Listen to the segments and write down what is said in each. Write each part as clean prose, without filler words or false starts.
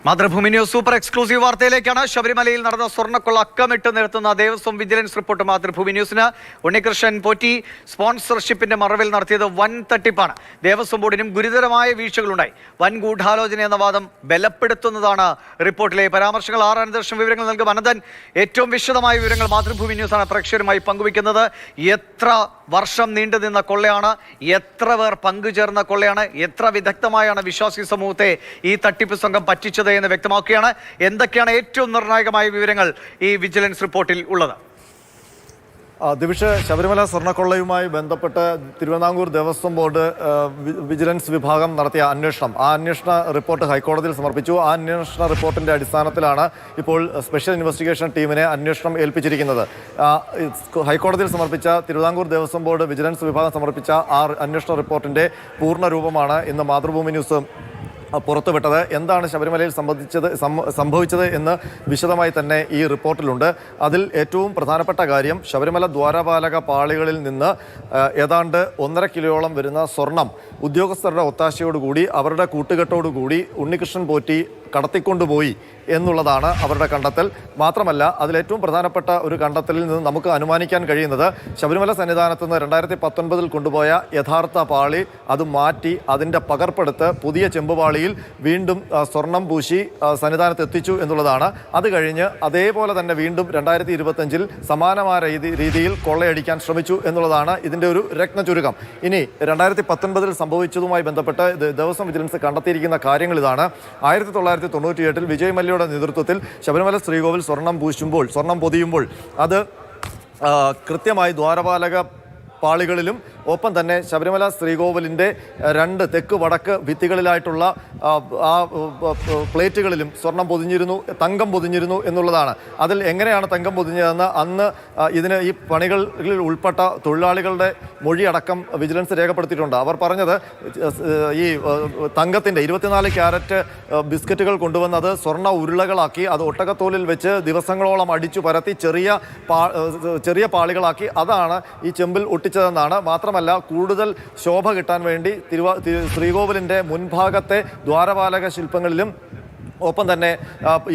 Mathrubhumi news super exclusive വാർത്തയിലേക്കാണ്. ശബരിമലയിൽ നടന്ന സ്വർണ്ണക്കൊള്ള അക്കമിട്ട് നിരത്തുന്ന ദേവസ്വം വിജിലൻസ് റിപ്പോർട്ട് മാതൃഭൂമി ന്യൂസിന്. ഉണ്ണികൃഷ്ണൻ പോറ്റി സ്പോൺസർഷിപ്പിന്റെ മറവിൽ നടത്തിയത് വൻ തട്ടിപ്പാണ്. ദേവസ്വം ബോർഡിനും ഗുരുതരമായ വീഴ്ചകളുണ്ടായി. വൻ ഗൂഢാലോചന എന്ന വാദം ബലപ്പെടുത്തുന്നതാണ് റിപ്പോർട്ടിലെ പരാമർശങ്ങൾ. അനന്തലക്ഷം വിവരങ്ങൾ നൽകും അനന്തൻ. ഏറ്റവും വിശദമായ വിവരങ്ങൾ മാതൃഭൂമി ന്യൂസാണ് പ്രേക്ഷകരുമായി പങ്കുവയ്ക്കുന്നത്. എത്ര വർഷം നീണ്ടു നിന്ന കൊള്ളയാണ്, എത്ര പേർ പങ്കുചേർന്ന കൊള്ളയാണ്, എത്ര വിദഗ്ധമായാണ് വിശ്വാസി സമൂഹത്തെ ഈ തട്ടിപ്പ് സംഘം പറ്റിച്ചത് എന്ന് വ്യക്തമാക്കുകയാണ്. എന്തൊക്കെയാണ് ഏറ്റവും നിർണായകമായ വിവരങ്ങൾ ഈ വിജിലൻസ് റിപ്പോർട്ടിൽ ഉള്ളത്? ദിവിഷ്, ശബരിമല സ്വർണ്ണക്കൊള്ളയുമായി ബന്ധപ്പെട്ട് തിരുവിതാംകൂർ ദേവസ്വം ബോർഡ് വിജിലൻസ് വിഭാഗം നടത്തിയ അന്വേഷണം, ആ അന്വേഷണ റിപ്പോർട്ട് ഹൈക്കോടതിയിൽ സമർപ്പിച്ചു. ആ അന്വേഷണ റിപ്പോർട്ടിൻ്റെ അടിസ്ഥാനത്തിലാണ് ഇപ്പോൾ സ്പെഷ്യൽ ഇൻവെസ്റ്റിഗേഷൻ ടീമിനെ അന്വേഷണം ഏൽപ്പിച്ചിരിക്കുന്നത്. ഹൈക്കോടതിയിൽ സമർപ്പിച്ച തിരുവിതാംകൂർ ദേവസ്വം ബോർഡ് വിജിലൻസ് വിഭാഗം സമർപ്പിച്ച ആ അന്വേഷണ റിപ്പോർട്ടിൻ്റെ പൂർണ്ണ രൂപമാണ് ഇന്ന് മാതൃഭൂമി ന്യൂസ് പുറത്തുവിട്ടത്. എന്താണ് ശബരിമലയിൽ സംഭവിച്ചത് എന്ന് വിശദമായി തന്നെ ഈ റിപ്പോർട്ടിലുണ്ട്. അതിൽ ഏറ്റവും പ്രധാനപ്പെട്ട കാര്യം, ശബരിമല ദ്വാരപാലക പാളികളിൽ നിന്ന് ഏതാണ്ട് 1.5 കിലോയോളം വരുന്ന സ്വർണം ഉദ്യോഗസ്ഥരുടെ ഒത്താശയോടുകൂടി, അവരുടെ കൂട്ടുകെട്ടോടുകൂടി ഉണ്ണികൃഷ്ണൻ പോറ്റി കടത്തിക്കൊണ്ടുപോയി എന്നുള്ളതാണ് അവരുടെ കണ്ടെത്തൽ. മാത്രമല്ല, അതിലേറ്റവും പ്രധാനപ്പെട്ട ഒരു കണ്ടെത്തലിൽ നിന്ന് നമുക്ക് അനുമാനിക്കാൻ കഴിയുന്നത്, ശബരിമല സന്നിധാനത്ത് നിന്ന് 2019 കൊണ്ടുപോയ യഥാർത്ഥ പാളി അത് മാറ്റി അതിൻ്റെ പകർപ്പെടുത്ത് പുതിയ ചെമ്പുപാളിയിൽ വീണ്ടും സ്വർണം പൂശി സന്നിധാനത്ത് എത്തിച്ചു എന്നുള്ളതാണ്. അത് കഴിഞ്ഞ് അതേപോലെ തന്നെ വീണ്ടും 2025 സമാനമായ രീതിയിൽ കൊള്ളയടിക്കാൻ ശ്രമിച്ചു എന്നുള്ളതാണ് ഇതിൻ്റെ ഒരു രത്നചുരുക്കം. ഇനി 2019 സംഭവിച്ചതുമായി ബന്ധപ്പെട്ട് ദേവസ്വം വിജിലൻസ് കണ്ടെത്തിയിരിക്കുന്ന കാര്യങ്ങൾ ഇതാണ്. 1998 വിജയ് മല്യയുടെ നേതൃത്വത്തിൽ ശബരിമല ശ്രീകോവിൽ സ്വർണം പൊതിയുമ്പോൾ അത് കൃത്യമായി ദ്വാരപാലക പാളികളിലും ഒപ്പം തന്നെ ശബരിമല ശ്രീകോവിലിൻ്റെ 2 തെക്ക് വടക്ക് ഭിത്തികളിലായിട്ടുള്ള ആ പ്ലേറ്റുകളിലും സ്വർണം പൊതിഞ്ഞിരുന്നു, തങ്കം പൊതിഞ്ഞിരുന്നു എന്നുള്ളതാണ്. അതിൽ എങ്ങനെയാണ് തങ്കം പൊതിഞ്ഞതെന്ന് അന്ന് ഇതിന് ഈ പണികളിൽ ഉൾപ്പെട്ട തൊഴിലാളികളുടെ മൊഴിയടക്കം വിജിലൻസ് രേഖപ്പെടുത്തിയിട്ടുണ്ട്. അവർ പറഞ്ഞത്, ഈ തങ്കത്തിൻ്റെ 24 ക്യാരറ്റ് ബിസ്ക്കറ്റുകൾ കൊണ്ടുവന്നത് സ്വർണ്ണ ഉരുളകളാക്കി അത് ഒട്ടകത്തോലിൽ വെച്ച് ദിവസങ്ങളോളം അടിച്ചു പരത്തി ചെറിയ പാളികളാക്കി അതാണ് ഈ ചെമ്പിൽ ഒട്ടിച്ചതെന്നാണ്. മാത്രമല്ല, കൂടുതൽ ശോഭ കിട്ടാൻ വേണ്ടി ശ്രീകോവിലിൻ്റെ മുൻഭാഗത്തെ ദ്വാരപാലക ശില്പങ്ങളിലും ഒപ്പം തന്നെ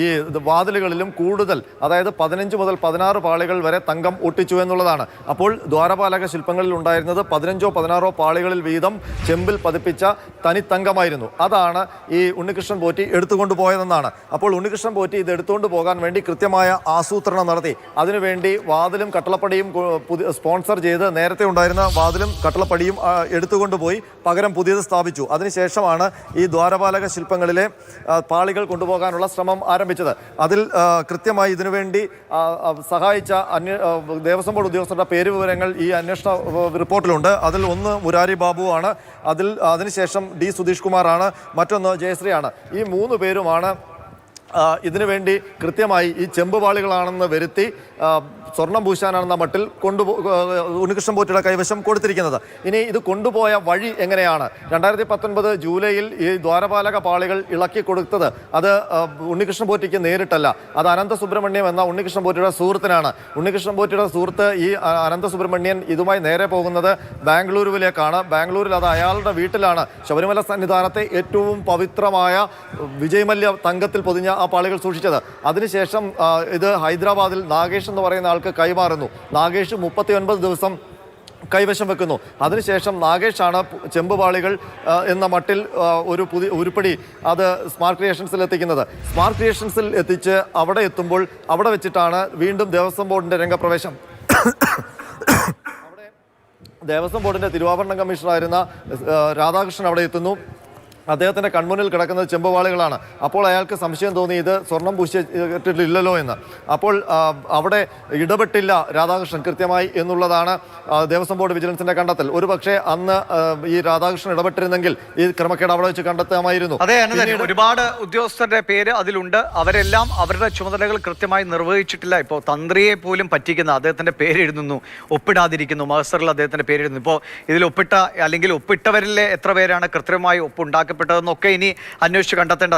ഈ വാതിലുകളിലും കൂടുതൽ, അതായത് 15 മുതൽ 16 പാളികൾ വരെ തങ്കം ഒട്ടിച്ചു എന്നുള്ളതാണ്. അപ്പോൾ ദ്വാരപാലക ശില്പങ്ങളിൽ ഉണ്ടായിരുന്നത് 15ഓ 16ഓ പാളികളിൽ വീതം ചെമ്പിൽ പതിപ്പിച്ച തനിത്തങ്കമായിരുന്നു. അതാണ് ഈ ഉണ്ണികൃഷ്ണൻ പോറ്റി എടുത്തുകൊണ്ട് പോയതെന്നാണ്. അപ്പോൾ ഉണ്ണികൃഷ്ണൻ പോറ്റി ഇത് എടുത്തുകൊണ്ട് പോകാൻ വേണ്ടി കൃത്യമായ ആസൂത്രണം നടത്തി. അതിനുവേണ്ടി വാതിലും കട്ടളപ്പടിയും സ്പോൺസർ ചെയ്ത് നേരത്തെ ഉണ്ടായിരുന്ന വാതിലും കട്ടളപ്പടിയും എടുത്തുകൊണ്ട് പോയി പകരം പുതിയത് സ്ഥാപിച്ചു. അതിനുശേഷമാണ് ഈ ദ്വാരപാലക ശില്പങ്ങളിലെ പാളികൾ കൊണ്ടുപോകാനുള്ള ശ്രമം ആരംഭിച്ചത്. അതിൽ കൃത്യമായി ഇതിനുവേണ്ടി സഹായിച്ച ദേവസ്വം ബോർഡ് ഉദ്യോഗസ്ഥരുടെ പേര് വിവരങ്ങൾ ഈ അന്വേഷണ റിപ്പോർട്ടിലുണ്ട്. അതിൽ ഒന്ന് മുരാരി ബാബുവാണ്, അതിനുശേഷം ഡി സുധീഷ് കുമാറാണ്, മറ്റൊന്ന് ജയശ്രീയാണ്. ഈ 3 പേരുമാണ് ഇതിനുവേണ്ടി കൃത്യമായി ഈ ചെമ്പുപാളികളാണെന്ന് വരുത്തി സ്വർണം പൂശാനാണെന്ന മട്ടിൽ ഉണ്ണികൃഷ്ണൻ പോറ്റിയുടെ കൈവശം കൊടുത്തിരിക്കുന്നത്. ഇനി ഇത് കൊണ്ടുപോയ വഴി എങ്ങനെയാണ്? 2019 ജൂലൈയിൽ ഈ ദ്വാരപാലക പാളികൾ ഇളക്കി കൊടുത്തത് അത് ഉണ്ണികൃഷ്ണൻ പോറ്റിക്ക് നേരിട്ടല്ല, അത് അനന്തസുബ്രഹ്മണ്യം എന്ന ഉണ്ണികൃഷ്ണൻ പോറ്റിയുടെ സുഹൃത്തിനാണ്. ഉണ്ണികൃഷ്ണൻ പോറ്റിയുടെ സുഹൃത്ത് ഈ അനന്തസുബ്രഹ്മണ്യൻ ഇതുമായി നേരെ പോകുന്നത് ബാംഗ്ലൂരുവിലേക്കാണ്. ബാംഗ്ലൂരിൽ അത് അയാളുടെ വീട്ടിലാണ് ശബരിമല സന്നിധാനത്തെ ഏറ്റവും പവിത്രമായ വിജയ് മല്യ തങ്കത്തിൽ പൊതിഞ്ഞ ആ പാളികൾ സൂക്ഷിച്ചത്. അതിനുശേഷം ഇത് ഹൈദരാബാദിൽ നാഗേഷ് എന്ന് പറയുന്ന ആൾക്ക് കൈമാറുന്നു. നാഗേഷ് 39 ദിവസം കൈവശം വെക്കുന്നു. അതിനുശേഷം നാഗേഷാണ് ചെമ്പുപാളികൾ എന്ന മട്ടിൽ ഒരു പുതിയ ഉരുപ്പടി അത് സ്മാർട്ട് ക്രിയേഷൻസിൽ എത്തിക്കുന്നത്. സ്മാർട്ട് ക്രിയേഷൻസിൽ എത്തിച്ച് അവിടെ എത്തുമ്പോൾ അവിടെ വെച്ചിട്ടാണ് വീണ്ടും ദേവസ്വം ബോർഡിൻ്റെ രംഗപ്രവേശം. അവിടെ ദേവസ്വം ബോർഡിൻ്റെ തിരുവാഭരണ കമ്മീഷണറായിരുന്ന രാധാകൃഷ്ണൻ അവിടെ എത്തുന്നു. അദ്ദേഹത്തിൻ്റെ കൺമുന്നിൽ കിടക്കുന്നത് ചെമ്പുപാളികളാണ്. അപ്പോൾ അയാൾക്ക് സംശയം തോന്നി, ഇത് സ്വർണം പൂശിയിട്ടില്ലല്ലോ എന്ന്. അപ്പോൾ അവിടെ ഇടപെട്ടില്ല രാധാകൃഷ്ണൻ കൃത്യമായി എന്നുള്ളതാണ് ദേവസ്വം ബോർഡ് വിജിലൻസിന്റെ കണ്ടെത്തൽ. ഒരു പക്ഷേ അന്ന് ഈ രാധാകൃഷ്ണൻ ഇടപെട്ടിരുന്നെങ്കിൽ ഈ ക്രമക്കേട് അവിടെ വെച്ച് കണ്ടെത്താമായിരുന്നു. അതെ, ഒരുപാട് ഉദ്യോഗസ്ഥരുടെ പേര് അതിലുണ്ട്. അവരെല്ലാം അവരുടെ ചുമതലകൾ കൃത്യമായി നിർവഹിച്ചിട്ടില്ല. ഇപ്പോൾ തന്ത്രിയെ പോലും പറ്റിക്കുന്ന അദ്ദേഹത്തിന്റെ പേര് എഴുതുന്നു, ഒപ്പിടാതിരിക്കുന്നു. മഹസറിൽ അദ്ദേഹത്തിന്റെ പേര് എഴുതുന്നു. ഇപ്പോൾ ഇതിൽ ഒപ്പിട്ട അല്ലെങ്കിൽ ഒപ്പിട്ടവരിലെ എത്ര പേരാണ് കൃത്യമായി ഒപ്പുണ്ടാക്കി പ്പെട്ടതെന്നൊക്കെ ഇനി അന്വേഷിച്ച് കണ്ടെത്തേണ്ടത്.